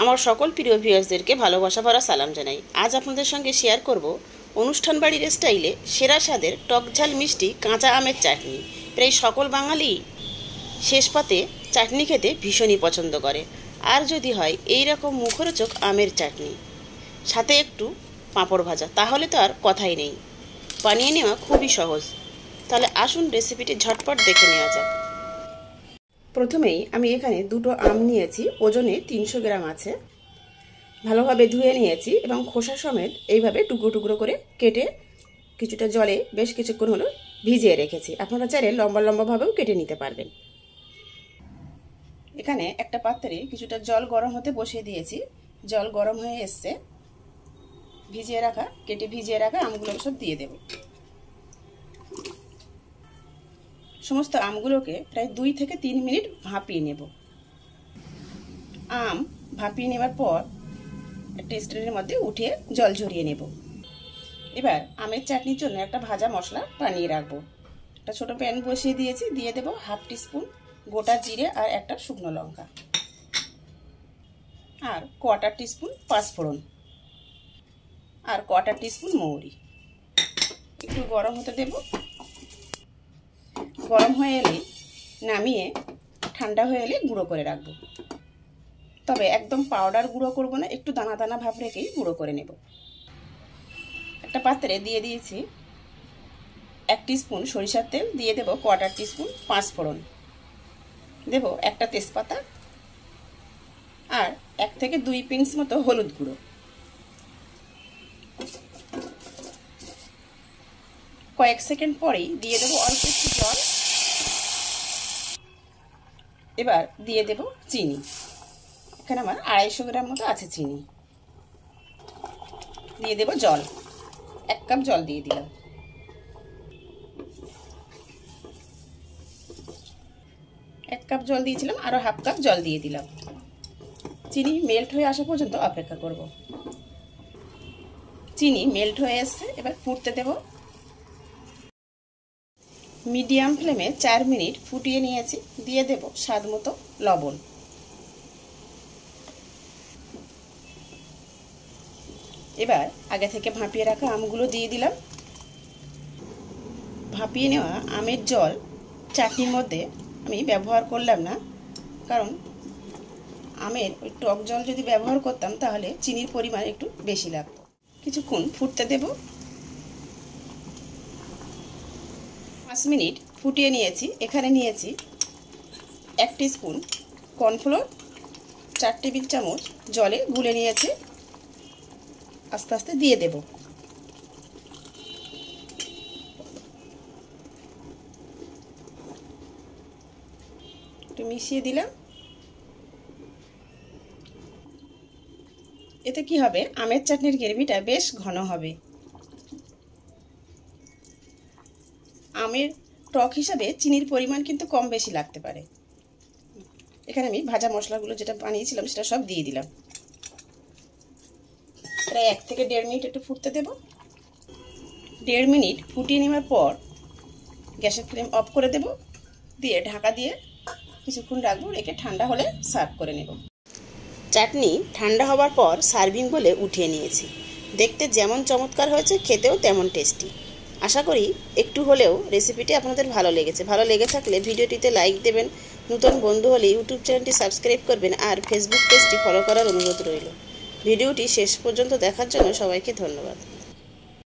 আমার সকল প্রিয় ভিউয়ার্সদেরকে ভালোবাসা ভরা সালাম জানাই। আজ আপনাদের সঙ্গে শেয়ার করব অনুষ্ঠান বাড়ির স্টাইলে সেরা স্বাদের টকঝাল মিষ্টি কাঁচা আমের চাটনি। প্রায় সকল বাঙালি শেষ পাতে চাটনি খেতে ভীষণই পছন্দ করে, আর যদি হয় এই রকম মুখরোচক আমের চাটনি সাথে একটু পাঁপড় ভাজা, তাহলে তো আর কথাই নেই। বানিয়ে নেওয়া খুবই সহজ, তাহলে আসুন রেসিপিটি ঝটপট দেখে নেওয়া যাক। প্রথমেই আমি এখানে দুটো আম নিয়েছি, ওজনে 300 গ্রাম আছে। ভালোভাবে ধুয়ে নিয়েছি এবং খোসা সমেত এইভাবে টুকরো টুকরো করে কেটে কিছুটা জলে বেশ কিছুক্ষণ হলো ভিজিয়ে রেখেছি। আপনারা চাইলে লম্বা লম্বাভাবেও কেটে নিতে পারবেন। এখানে একটা পাত্রে কিছুটা জল গরম হতে বসিয়ে দিয়েছি। জল গরম হয়ে এসছে, কেটে ভিজিয়ে রাখা আমগুলো সব দিয়ে দেব। সমস্ত আমগুলোকে প্রায় 2 থেকে 3 মিনিট ভাপিয়ে নেব। আম ভাপিয়ে নেবার পর একটা স্ট্রেনের মধ্যে উঠিয়ে জল ঝরিয়ে নেব। এবার আমের চাটনির জন্য একটা ভাজা মশলা বানিয়ে রাখবো। একটা ছোট প্যান বসিয়ে দিয়েছি, দিয়ে দেব 1/2 টিস্পুন গোটা জিরে আর একটা শুকনো লঙ্কা, আর 1/4 টিস্পুন পাঁচফোড়ন, আর 1/4 টিস্পুন মৌরি। একটু গরম হতে দেব। গরম হয়ে এলে নামিয়ে ঠান্ডা হয়ে এলে গুঁড়ো করে রাখবো। তবে একদম পাউডার গুঁড়ো করব না, একটু দানা দানা ভাব রেখেই গুঁড়ো করে নেব। একটা পাত্রে দিয়ে দিয়েছি 1 টিস্পুন সরিষার তেল, দিয়ে দেব 1/4 টিস্পুন পাঁচফোড়ন, দেব একটা তেজপাতা আর 1 থেকে 2 পিঞ্চ মতো হলুদ গুঁড়ো। কয়েক সেকেন্ড পরেই দিয়ে দেব অল্প একটু জল। এবার দিয়ে দেব চিনি। এখানে আমার 250 গ্রাম মতো আছে চিনি। দিয়ে দেব জল, 1 কাপ জল দিয়ে দিলাম। এক কাপ জল দিয়েছিলাম, আরো 1/2 কাপ জল দিয়ে দিলাম। চিনি মেল্ট হয়ে আসা পর্যন্ত অপেক্ষা করব। চিনি মেল্ট হয়ে এসছে, এবার ফুটতে দেব। মিডিয়াম ফ্লেমে 4 মিনিট ফুটিয়ে নিয়েছি। দিয়ে দেব স্বাদ মতো লবণ। এবার আগে থেকে ভাপিয়ে রাখা আমগুলো দিয়ে দিলাম। ভাপিয়ে নেওয়া আমের জল চাটনির মধ্যে আমি ব্যবহার করলাম না, কারণ আমের ওই টক জল যদি ব্যবহার করতাম তাহলে চিনির পরিমাণ একটু বেশি লাগতো। কিছুক্ষণ ফুটতে দেব। 5 মিনিট ফুটিয়ে নিয়েছি। এখানে নিয়েছি 1 টিস্পুন কর্নফ্লোর, 4 টেবিল চামচ জলে গুলে নিয়েছি। আস্তে আস্তে দিয়ে দেব। একটু মিশিয়ে দিলাম। এতে কি হবে, আমের চাটনির গ্রেভিটা বেশ ঘন হবে। আমের টক হিসাবে চিনির পরিমাণ কিন্তু কম বেশি লাগতে পারে। এখানে আমি ভাজা মশলাগুলো যেটা বানিয়েছিলাম সেটা সব দিয়ে দিলাম। প্রায় 1 থেকে 1.5 মিনিট একটু ফুটতে দেব। 1.5 মিনিট ফুটিয়ে নেওয়ার পর গ্যাসের ফ্লেম অফ করে দেব, দিয়ে ঢাকা দিয়ে কিছুক্ষণ রাখবো। রেখে ঠান্ডা হলে সার্ভ করে নেব। চাটনি ঠান্ডা হওয়ার পর সার্ভিং বলে উঠিয়ে নিয়েছি। দেখতে যেমন চমৎকার হয়েছে, খেতেও তেমন টেস্টি। আশা করি একটু হলেও রেসিপিটি আপনাদের ভালো লেগেছে। ভালো লেগে থাকলে ভিডিওটিতে লাইক দেবেন, নতুন বন্ধু হলে ইউটিউব চ্যানেলটি সাবস্ক্রাইব করবেন, আর ফেসবুক পেজটি ফলো করার অনুরোধ রইল। ভিডিওটি শেষ পর্যন্ত দেখার জন্য সবাইকে ধন্যবাদ।